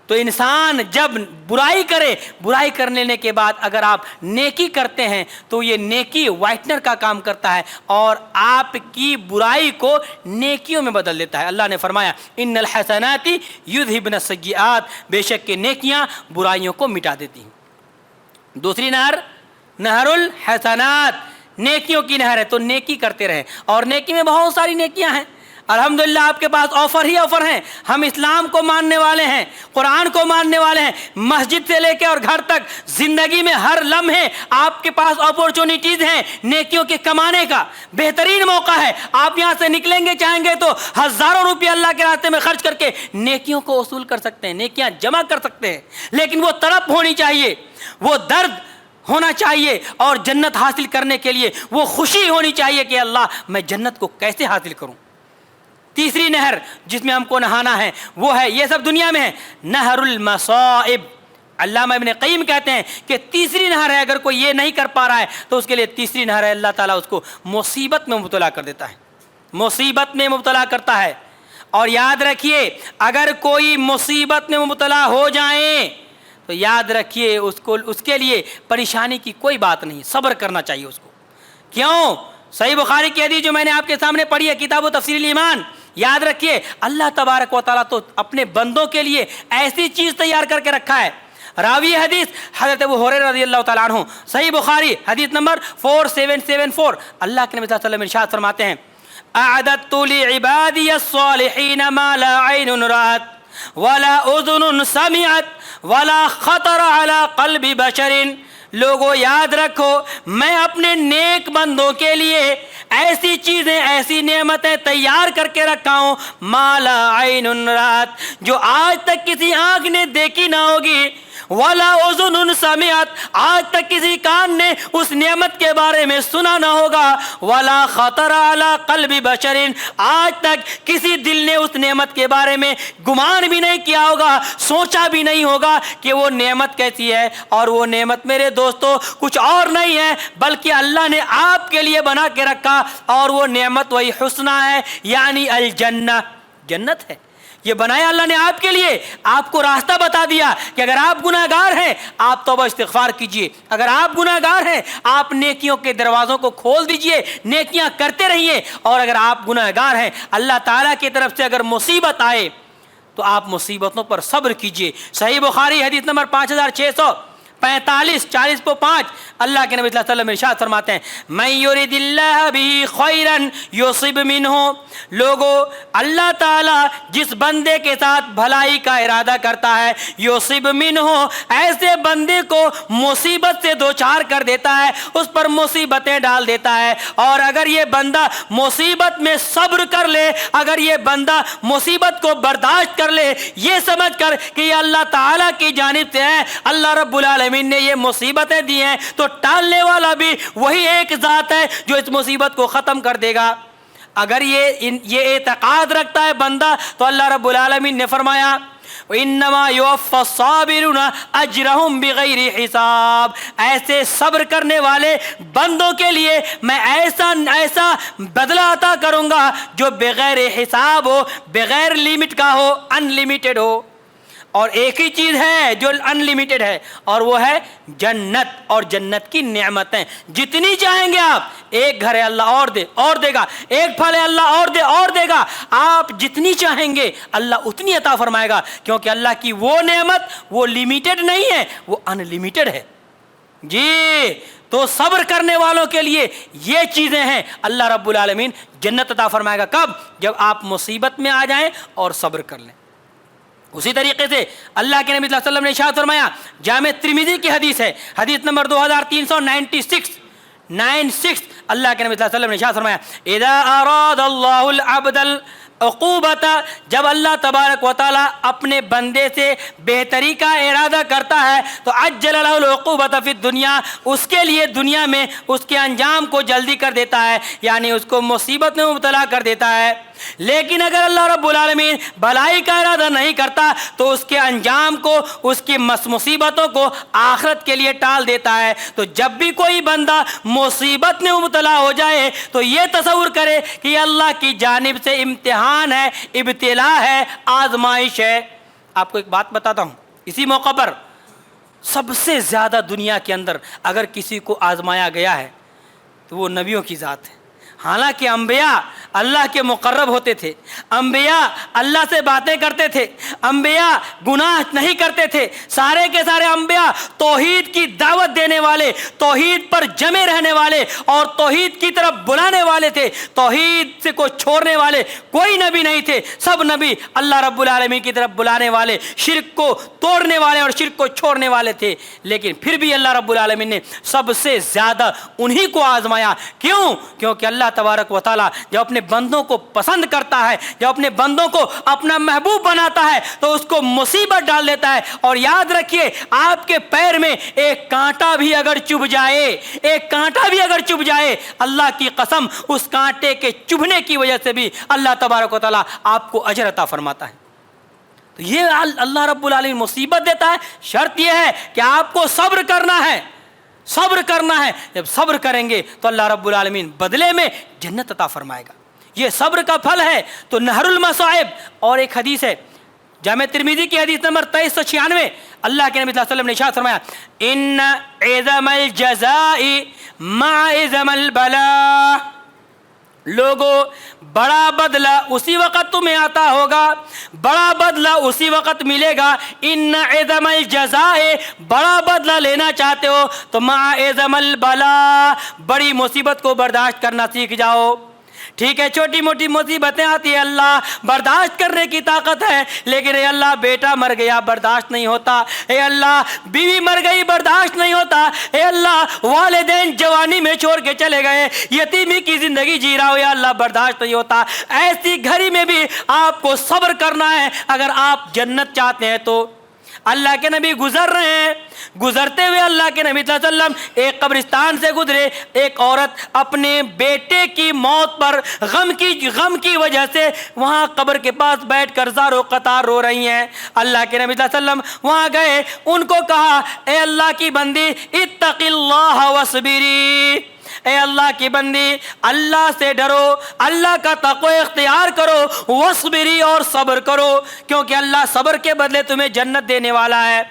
تو انسان جب برائی کرے، برائی کرنے کے بعد اگر آپ نیکی کرتے ہیں تو یہ نیکی وائٹنر کا کام کرتا ہے اور آپ کی برائی کو نیکیوں میں بدل دیتا ہے۔ اللہ نے فرمایا ان الحسنات یذھبن السیئات، بے شک کہ نیکیاں برائیوں کو مٹا دیتی ہیں۔ دوسری نہر، نہر الحسنات، نیکیوں کی نہر ہے، تو نیکی کرتے رہیں، اور نیکی میں بہت ساری نیکیاں ہیں۔ الحمدللہ آپ کے پاس آفر ہی آفر ہیں، ہم اسلام کو ماننے والے ہیں، قرآن کو ماننے والے ہیں، مسجد سے لے کے اور گھر تک زندگی میں ہر لمحے آپ کے پاس اپورچونیٹیز ہیں نیکیوں کے کمانے کا، بہترین موقع ہے۔ آپ یہاں سے نکلیں گے چاہیں گے تو ہزاروں روپیہ اللہ کے راستے میں خرچ کر کے نیکیوں کو وصول کر سکتے ہیں، نیکیاں جمع کر سکتے ہیں، لیکن وہ تڑپ ہونی چاہیے، وہ درد ہونا چاہیے، اور جنت حاصل کرنے کے لیے وہ خوشی ہونی چاہیے کہ اللہ میں جنت کو کیسے حاصل کروں۔ تیسری نہر جس میں ہم کو نہانا ہے وہ ہے، یہ سب دنیا میں ہے، نہر المصائب، علامہ ابن قیم کہتے ہیں کہ تیسری نہر ہے، اگر کوئی یہ نہیں کر پا رہا ہے تو اس کے لیے تیسری نہر ہے، اللہ تعالیٰ اس کو مصیبت میں مبتلا کر دیتا ہے، مصیبت میں مبتلا کرتا ہے۔ اور یاد رکھیے اگر کوئی مصیبت میں مبتلا ہو جائیں تو یاد رکھیے اس کے لیے پریشانی کی کوئی بات نہیں، صبر کرنا چاہیے اس کو۔ کیوں؟ صحیح بخاری کی حدیث جو میں نے آپ کے سامنے پڑھی ہے، کتاب و تفسیر الایمان، یاد رکھیے اللہ تبارک و تعالیٰ تو اپنے بندوں کے لیے ایسی چیز تیار کر کے رکھا ہے۔ راوی حدیث حضرت ابو ہریرہ رضی اللہ تعالیٰ عنہ، صحیح بخاری حدیث نمبر 4774، اللہ کے نبی صلی اللہ علیہ وسلم ارشاد فرماتے ہیں اعددت لعبادی الصالحین ما لا عین رأت ولا اذن سمعت ولا خطر علی قلب بشر۔ لوگوں یاد رکھو میں اپنے نیک بندوں کے لیے ایسی چیزیں، ایسی نعمتیں تیار کر کے رکھا ہوں ما لا عین رأت، جو آج تک کسی آنکھ نے دیکھی نہ ہوگی، ولا اذن سمعت، آج تک کسی کان نے اس نعمت کے بارے میں سنا نہ ہوگا، ولا خطر علی قلب بشر، آج تک کسی دل نے اس نعمت کے بارے میں گمان بھی نہیں کیا ہوگا، سوچا بھی نہیں ہوگا کہ وہ نعمت کیسی ہے۔ اور وہ نعمت میرے دوستو کچھ اور نہیں ہے بلکہ اللہ نے آپ کے لیے بنا کے رکھا، اور وہ نعمت وہی حسنہ ہے، یعنی الجنہ، جنت ہے۔ یہ بنایا اللہ نے آپ کے لیے، آپ کو راستہ بتا دیا کہ اگر آپ گناہ گار ہیں آپ توبہ استغفار کیجئے، اگر آپ گناہ گار ہیں آپ نیکیوں کے دروازوں کو کھول دیجئے، نیکیاں کرتے رہیے، اور اگر آپ گناہ گار ہیں اللہ تعالیٰ کی طرف سے اگر مصیبت آئے تو آپ مصیبتوں پر صبر کیجئے۔ صحیح بخاری حدیث نمبر 5645، 40 اللہ کے نبی صلی اللہ علیہ وسلم ارشاد فرماتے ہیں من یرید اللہ بہ خیرا یصب منہ، لوگو اللہ تعالیٰ جس بندے کے ساتھ بھلائی کا ارادہ کرتا ہے، یصب منہ، ایسے بندے کو مصیبت سے دوچار کر دیتا ہے، اس پر مصیبتیں ڈال دیتا ہے۔ اور اگر یہ بندہ مصیبت میں صبر کر لے، اگر یہ بندہ مصیبت کو برداشت کر لے، یہ سمجھ کر کہ یہ اللہ تعالیٰ کی جانب سے ہے، اللہ رب العالمین نے یہ مصیبتیں دی ہیں، تو ٹالنے والا بھی وہی ایک ذات ہے جو اس مصیبت کو ختم کر دے گا۔ اگر یہ اعتقاد رکھتا ہے بندہ تو اللہ رب العالمین نے فرمایا وَإِنَّمَا يُوَفَّى الصَّابِرُونَ أَجْرَهُمْ بِغَيْرِ حِسَاب، ایسے صبر کرنے والے بندوں کے لیے میں ایسا بدلہ عطا کروں گا جو بغیر حساب ہو، بغیر لیمٹ کا ہو، ان لمیٹڈ ہو۔ اور ایک ہی چیز ہے جو ان لمیٹڈ ہے، اور وہ ہے جنت، اور جنت کی نعمتیں جتنی چاہیں گے آپ، ایک گھر ہے اللہ اور دے گا، ایک پھل ہے اللہ اور دے گا، آپ جتنی چاہیں گے اللہ اتنی عطا فرمائے گا، کیونکہ اللہ کی وہ نعمت وہ لمیٹڈ نہیں ہے، وہ ان لمیٹڈ ہے۔ جی تو صبر کرنے والوں کے لیے یہ چیزیں ہیں، اللہ رب العالمین جنت عطا فرمائے گا۔ کب؟ جب آپ مصیبت میں آ جائیں اور صبر کر لیں۔ اسی طریقے سے اللہ کے نبی صلی اللہ علیہ وسلم نے ارشاد فرمایا، جامع ترمذی کی حدیث ہے، حدیث نمبر 2396، اللہ کے نبی صلی اللہ علیہ وسلم نے ارشاد فرمایا اذا اراد اللہ العبد العقوبۃ، جب اللہ تبارک و تعالیٰ اپنے بندے سے بہتری کا ارادہ کرتا ہے تو عجل له العقوبۃ فی الدنیا، اس کے لیے دنیا میں اس کے انجام کو جلدی کر دیتا ہے، یعنی اس کو مصیبت میں مبتلا کر دیتا ہے۔ لیکن اگر اللہ رب العالمین بھلائی کا ارادہ نہیں کرتا تو اس کے انجام کو، اس کی مصیبتوں کو آخرت کے لیے ٹال دیتا ہے۔ تو جب بھی کوئی بندہ مصیبت میں مبتلا ہو جائے تو یہ تصور کرے کہ یہ اللہ کی جانب سے امتحان ہے، ابتلا ہے، آزمائش ہے۔ آپ کو ایک بات بتاتا ہوں، اسی موقع پر سب سے زیادہ دنیا کے اندر اگر کسی کو آزمایا گیا ہے تو وہ نبیوں کی ذات ہے۔ حالانکہ انبیاء اللہ کے مقرب ہوتے تھے، انبیاء اللہ سے باتیں کرتے تھے، انبیاء گناہ نہیں کرتے تھے، سارے کے سارے انبیاء توحید کی دعوت دینے والے، توحید پر جمے رہنے والے اور توحید کی طرف بلانے والے تھے، توحید سے کو چھوڑنے والے کوئی نبی نہیں تھے، سب نبی اللہ رب العالمین کی طرف بلانے والے، شرک کو توڑنے والے اور شرک کو چھوڑنے والے تھے۔ لیکن پھر بھی اللہ رب العالمین نے سب سے زیادہ انہی کو آزمایا۔ کیوں؟ کیونکہ اللہ تبارک و تعالیٰ جب اپنے بندوں کو پسند کرتا ہے، جب اپنے بندوں کو اپنا محبوب بناتا ہے تو اس کو مصیبت ڈال دیتا ہے۔ اور یاد رکھیے آپ کے پیر میں ایک کانٹا بھی اگر چبھ جائے، اللہ کی قسم اس کانٹے کے چبھنے کی وجہ سے بھی اللہ تبارک و تعالیٰ آپ کو اجر عطا فرماتا ہے۔ تو یہ اللہ رب العالمین مصیبت دیتا ہے، شرط یہ ہے کہ آپ کو صبر کرنا ہے، صبر کرنا ہے۔ جب صبر کریں گے تو اللہ رب العالمین بدلے میں جنت عطا فرمائے گا، یہ صبر کا پھل ہے۔ تو نہر المصائب، اور ایک حدیث ہے جامع ترمذی کی حدیث نمبر 2396، اللہ کے نبی صلی اللہ علیہ وسلم نے ارشاد فرمایا ان عظم الجزاء مع عظم البلاء، لوگوں بڑا بدلہ اسی وقت تمہیں آتا ہوگا، بڑا بدلہ اسی وقت ملے گا۔ ان عظم الجزاء، بڑا بدلہ لینا چاہتے ہو تو مع عظم البلاء، بڑی مصیبت کو برداشت کرنا سیکھ جاؤ۔ ٹھیک ہے، چھوٹی موٹی مصیبتیں آتی ہیں، اللہ برداشت کرنے کی طاقت ہے، لیکن اے اللہ بیٹا مر گیا برداشت نہیں ہوتا، اے اللہ بیوی مر گئی برداشت نہیں ہوتا، اے اللہ والدین جوانی میں چھوڑ کے چلے گئے، یتیمی کی زندگی جی رہا ہو، یا اللہ برداشت نہیں ہوتا۔ ایسی گھڑی میں بھی آپ کو صبر کرنا ہے اگر آپ جنت چاہتے ہیں تو۔ اللہ کے نبی گزر رہے ہیں، گزرتے ہوئے اللہ کے نبی صلی اللہ علیہ وسلم ایک قبرستان سے گزرے، ایک عورت اپنے بیٹے کی موت پر غم کی وجہ سے وہاں قبر کے پاس بیٹھ کر زار و قطار رو رہی ہیں۔ اللہ کے نبی صلی اللہ علیہ وسلم وہاں گئے، ان کو کہا اے اللہ کی بندی اتق اللہ واصبری، اے اللہ کی بندی اللہ سے ڈرو، اللہ کا تقوی اختیار کرو، واصبری اور صبر کرو، کیونکہ اللہ صبر کے بدلے تمہیں جنت دینے والا ہے۔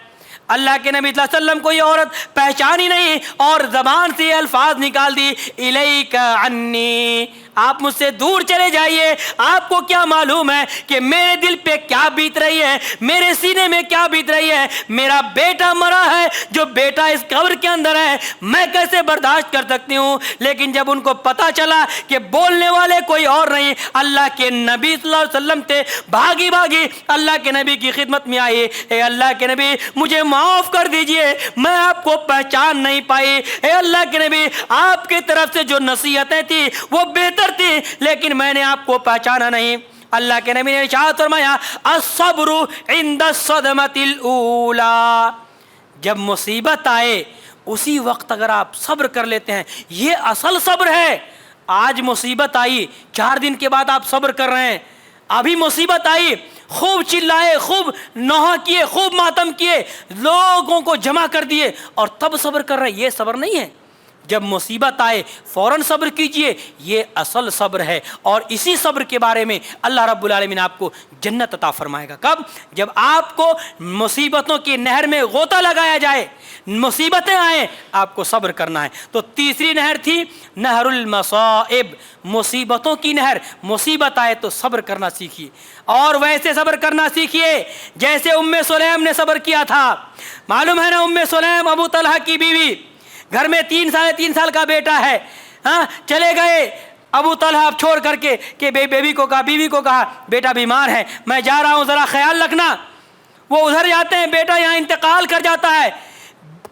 اللہ کے نبی صلی اللہ علیہ وسلم کو یہ عورت پہچانی نہیں اور زبان سے الفاظ نکال دی الیک عنی، آپ مجھ سے دور چلے جائیے، آپ کو کیا معلوم ہے کہ میرے دل پہ کیا بیت رہی ہے، میرے سینے میں کیا بیت رہی ہے، میرا بیٹا مرا ہے، جو بیٹا اس قبر کے اندر ہے، میں کیسے برداشت کر سکتی ہوں۔ لیکن جب ان کو پتا چلا کہ بولنے والے کوئی اور نہیں اللہ کے نبی صلی اللہ علیہ وسلم تھے، بھاگی بھاگی اللہ کے نبی کی خدمت میں آئی، اے اللہ کے نبی مجھے معاف کر دیجئے، میں آپ کو پہچان نہیں پائی، اے اللہ کے نبی آپ کی طرف سے جو نصیحتیں تھی وہ بہتر تھی، لیکن میں نے آپ کو پہچانا نہیں۔ اللہ کے نبی نے ارشاد فرمایا الصبر عند الصدمۃ الاولی، جب مصیبت آئے اسی وقت اگر آپ صبر کر لیتے ہیں یہ اصل صبر ہے۔ آج مصیبت آئی، 4 دن کے بعد آپ صبر کر رہے ہیں، ابھی مصیبت آئی خوب چلائے، خوب نوحہ کیے، خوب ماتم کیے، لوگوں کو جمع کر دیے اور تب صبر کر رہے ہیں، یہ صبر نہیں ہے۔ جب مصیبت آئے فوراً صبر کیجئے، یہ اصل صبر ہے، اور اسی صبر کے بارے میں اللہ رب العالمین آپ کو جنت عطا فرمائے گا۔ کب؟ جب آپ کو مصیبتوں کی نہر میں غوطہ لگایا جائے، مصیبتیں آئیں، آپ کو صبر کرنا ہے۔ تو تیسری نہر تھی نہر المصائب، مصیبتوں کی نہر۔ مصیبت آئے تو صبر کرنا سیکھیے، اور ویسے صبر کرنا سیکھیے جیسے ام سلیم نے صبر کیا تھا۔ معلوم ہے نا ام سلیم ابو طلحہ کی بیوی، گھر میں 3 سال کا بیٹا ہے، ہاں چلے گئے ابو طلحہ چھوڑ کر کے کہ بیوی کو کہا بیٹا بیمار ہے، میں جا رہا ہوں ذرا خیال رکھنا۔ وہ ادھر جاتے ہیں، بیٹا یہاں انتقال کر جاتا ہے۔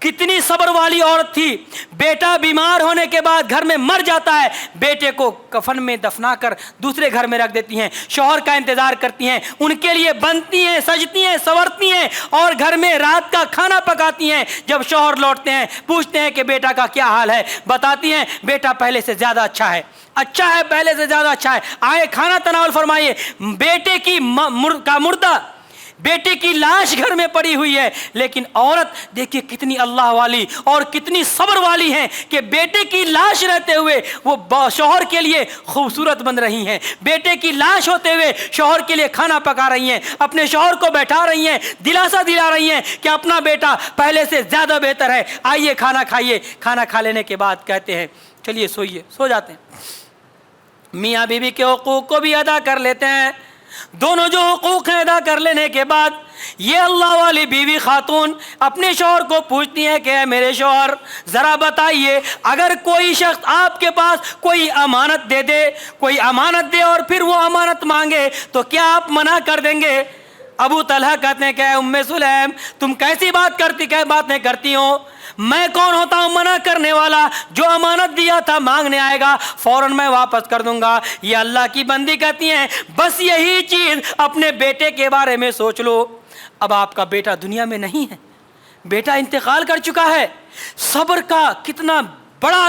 کتنی صبر والی عورت تھی، بیٹا بیمار ہونے کے بعد گھر میں مر جاتا ہے، بیٹے کو کفن میں دفنا کر دوسرے گھر میں رکھ دیتی ہیں، شوہر کا انتظار کرتی ہیں، ان کے لیے بنتی ہیں، سجتی ہیں، سنورتی ہیں، اور گھر میں رات کا کھانا پکاتی ہیں۔ جب شوہر لوٹتے ہیں پوچھتے ہیں کہ بیٹا کا کیا حال ہے، بتاتی ہیں بیٹا پہلے سے زیادہ اچھا ہے، پہلے سے زیادہ اچھا ہے، آئے کھانا تناول فرمائیے۔ بیٹے کی مردہ، بیٹے کی لاش گھر میں پڑی ہوئی ہے، لیکن عورت دیکھیے کتنی اللہ والی اور کتنی صبر والی ہیں کہ بیٹے کی لاش رہتے ہوئے وہ شوہر کے لیے خوبصورت بن رہی ہیں، بیٹے کی لاش ہوتے ہوئے شوہر کے لیے کھانا پکا رہی ہیں، اپنے شوہر کو بیٹھا رہی ہیں، دلاسا دلا رہی ہیں کہ اپنا بیٹا پہلے سے زیادہ بہتر ہے، آئیے کھانا کھائیے۔ کھانا کھا لینے کے بعد کہتے ہیں چلیے سوئیے، سو جاتے ہیں۔ میاں بیوی کے حقوق کو بھی ادا کر لیتے ہیں۔ دونوں جو حقوق ہیں ادا کر لینے کے بعد یہ اللہ والی بیوی خاتون اپنے شوہر کو پوچھتی ہے کہ میرے شوہر ذرا بتائیے، اگر کوئی شخص آپ کے پاس کوئی امانت دے اور پھر وہ امانت مانگے تو کیا آپ منع کر دیں گے؟ ابو طلحہ کہتے ہیں کہ ام سلیم تم کیسی باتیں کرتی ہو، میں کون ہوتا ہوں منع کرنے والا، جو امانت دیا تھا مانگنے آئے گا فوراً میں واپس کر دوں گا۔ یہ اللہ کی بندی کہتی ہیں بس یہی چیز اپنے بیٹے کے بارے میں سوچ لو۔ اب آپ کا بیٹا دنیا میں نہیں ہے، بیٹا انتقال کر چکا ہے، صبر کا کتنا بڑا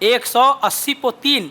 180-3,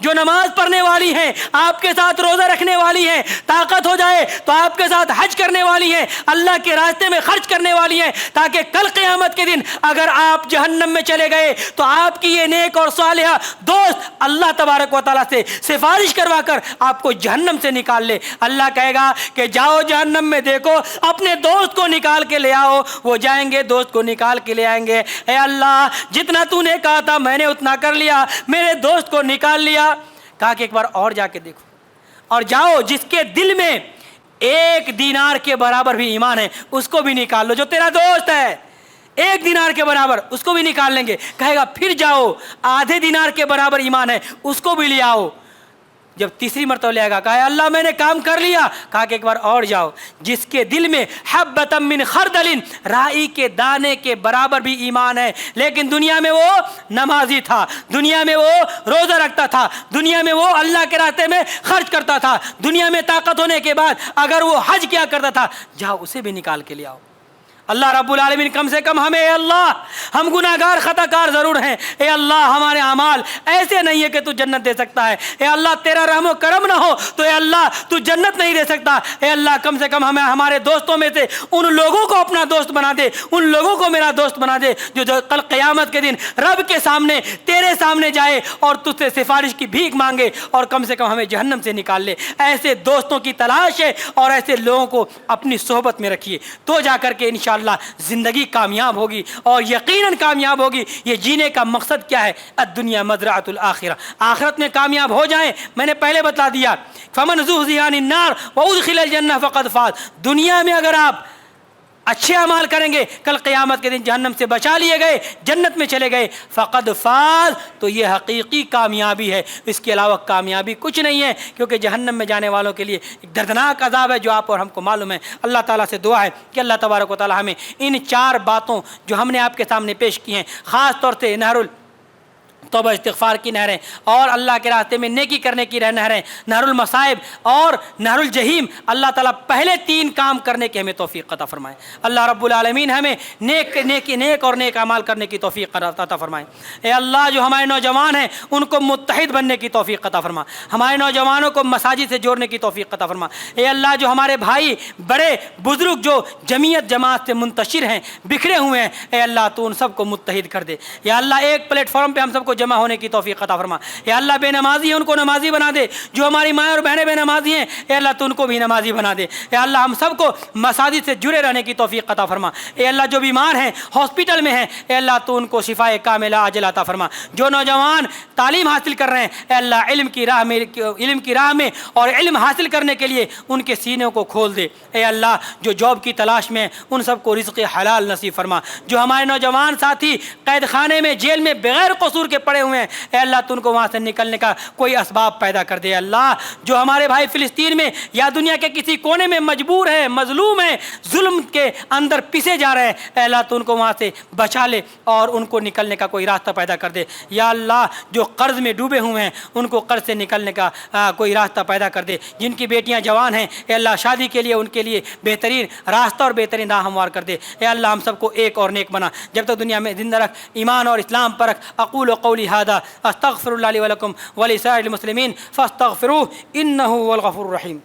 جو نماز پڑھنے والی ہیں، آپ کے ساتھ روزہ رکھنے والی ہیں، طاقت ہو جائے تو آپ کے ساتھ حج کرنے والی ہیں، اللہ کے راستے میں خرچ کرنے والی ہیں، تاکہ کل قیامت کے دن اگر آپ جہنم میں چلے گئے تو آپ کی یہ نیک اور صالحہ دوست اللہ تبارک و تعالیٰ سے سفارش کروا کر آپ کو جہنم سے نکال لے۔ اللہ کہے گا کہ جاؤ جہنم میں دیکھو، اپنے دوست کو نکال کے لے آؤ۔ وہ جائیں گے، دوست کو نکال کے لے آئیں گے، اے اللہ جتنا تو نے کہا تھا میں نے اتنا کر لیا، میرے دوست کو نکال لیا۔ کہا کہ ایک بار اور جا کے دیکھو، اور جاؤ جس کے دل میں 1 دینار کے برابر بھی ایمان ہے اس کو بھی نکال لو، جو تیرا دوست ہے 1 دینار کے برابر اس کو بھی نکال لیں گے۔ کہے گا پھر جاؤ آدھے دینار کے برابر ایمان ہے اس کو بھی لے آؤ۔ جب تیسری مرتبہ لے آئے گا، کہا اللہ میں نے کام کر لیا۔ کہا کہ ایک بار اور جاؤ جس کے دل میں حبۃ من خردل، رائی کے دانے کے برابر بھی ایمان ہے، لیکن دنیا میں وہ نمازی تھا، دنیا میں وہ روزہ رکھتا تھا، دنیا میں وہ اللہ کے راستے میں خرچ کرتا تھا، دنیا میں طاقت ہونے کے بعد اگر وہ حج کیا کرتا تھا، جاؤ اسے بھی نکال کے لے آؤ۔ اللہ رب العالمین کم سے کم ہمیں، اے اللہ ہم گناہگار خطا کار ضرور ہیں، اے اللہ ہمارے اعمال ایسے نہیں ہے کہ تو جنت دے سکتا ہے، اے اللہ تیرا رحم و کرم نہ ہو تو اے اللہ تو جنت نہیں دے سکتا، اے اللہ کم سے کم ہمیں ہمارے دوستوں میں سے ان لوگوں کو اپنا دوست بنا دے، ان لوگوں کو میرا دوست بنا دے جو کل قیامت کے دن رب کے سامنے تیرے سامنے جائے اور تجھ سے سفارش کی بھیک مانگے اور کم سے کم ہمیں جہنم سے نکال لے۔ ایسے دوستوں کی تلاش ہے اور ایسے لوگوں کو اپنی صحبت میں رکھیے، تو جا کر کے انشاءاللہ زندگی کامیاب ہوگی اور یقیناً کامیاب ہوگی۔ یہ جینے کا مقصد کیا ہے؟ الدنیا مزرعۃ الآخرہ، آخرت میں کامیاب ہو جائیں۔ میں نے پہلے بتا دیا فمن زحزح عن النار وادخل الجنہ فقد فاز۔ دنیا میں اگر آپ اچھے اعمال کریں گے، کل قیامت کے دن جہنم سے بچا لیے گئے، جنت میں چلے گئے، فقد فاز، تو یہ حقیقی کامیابی ہے، اس کے علاوہ کامیابی کچھ نہیں ہے، کیونکہ جہنم میں جانے والوں کے لیے ایک دردناک عذاب ہے جو آپ اور ہم کو معلوم ہے۔ اللہ تعالیٰ سے دعا ہے کہ اللہ تبارک و تعالیٰ ہمیں ان 4 باتوں جو ہم نے آپ کے سامنے پیش کی ہیں، خاص طور سے نہر توبہ استغفار کی نہریں اور اللہ کے راستے میں نیکی کرنے کی نہریں، نہر المصائب اور نہر الجحیم، اللہ تعالیٰ پہلے 3 کام کرنے کی ہمیں توفیق عطا فرمائے۔ اللہ رب العالمین ہمیں نیک اور نیک اعمال کرنے کی توفیق عطا فرمائے۔ اے اللہ جو ہمارے نوجوان ہیں ان کو متحد بننے کی توفیق عطا فرما، ہمارے نوجوانوں کو مساجد سے جوڑنے کی توفیق عطا فرما۔ اے اللہ جو ہمارے بھائی بڑے بزرگ جو جماعت سے منتشر ہیں، بکھرے ہوئے ہیں، اے اللہ تو ان سب کو متحد کر دے۔ یا اللہ ایک پلیٹ فارم پہ ہم سب کو جمع ہونے کی توفیق عطا فرما۔ یا اللہ بے نمازی ہیں ان کو نمازی بنا دے، جو ہماری مائیں اور بہنیں بے نمازی ہیں اے اللہ تو ان کو بھی نمازی بنا دے۔ اے اللہ ہم سب کو مساجد سے جڑے رہنے کی توفیق عطا فرما۔ اے اللہ جو بیمار ہیں ہاسپٹل میں ہیں اے اللہ تو ان کو شفائے کاملہ عاجلہ عطا فرما۔ جو نوجوان تعلیم حاصل کر رہے ہیں اے اللہ علم کی راہ میں اور علم حاصل کرنے کے لیے ان کے سینوں کو کھول دے۔ اے اللہ جو جاب کی تلاش میں ان سب کو رزق حلال نصیب فرما۔ جو ہمارے نوجوان ساتھی قید خانے میں جیل میں بغیر قصور کے پڑے ہوئے ہیں اے اللہ تو ان کو وہاں سے نکلنے کا کوئی اسباب پیدا کر دے۔ اللہ جو ہمارے بھائی فلسطین میں یا دنیا کے کسی کونے میں مجبور ہے، مظلوم ہے، ظلم کے اندر پسے جا رہے ہیں اے اللہ تو ان کو وہاں سے بچا لے اور ان کو نکلنے کا کوئی راستہ پیدا کر دے۔ یا اللہ جو قرض میں ڈوبے ہوئے ہیں ان کو قرض سے نکلنے کا کوئی راستہ پیدا کر دے۔ جن کی بیٹیاں جوان ہیں اے اللہ شادی کے لیے ان کے لیے بہترین راستہ اور بہترین راہ ہموار کر دے۔ اے اللہ ہم سب کو ایک اور نیک بنا، جب تک دنیا میں زندہ رکھ، ایمان اور اسلام پر رکھ۔ اقول قولی ھذا استغفر اللہ لی ولکم ولسائر المسلمین فاستغفروہ انہ هو الغفور الرحیم۔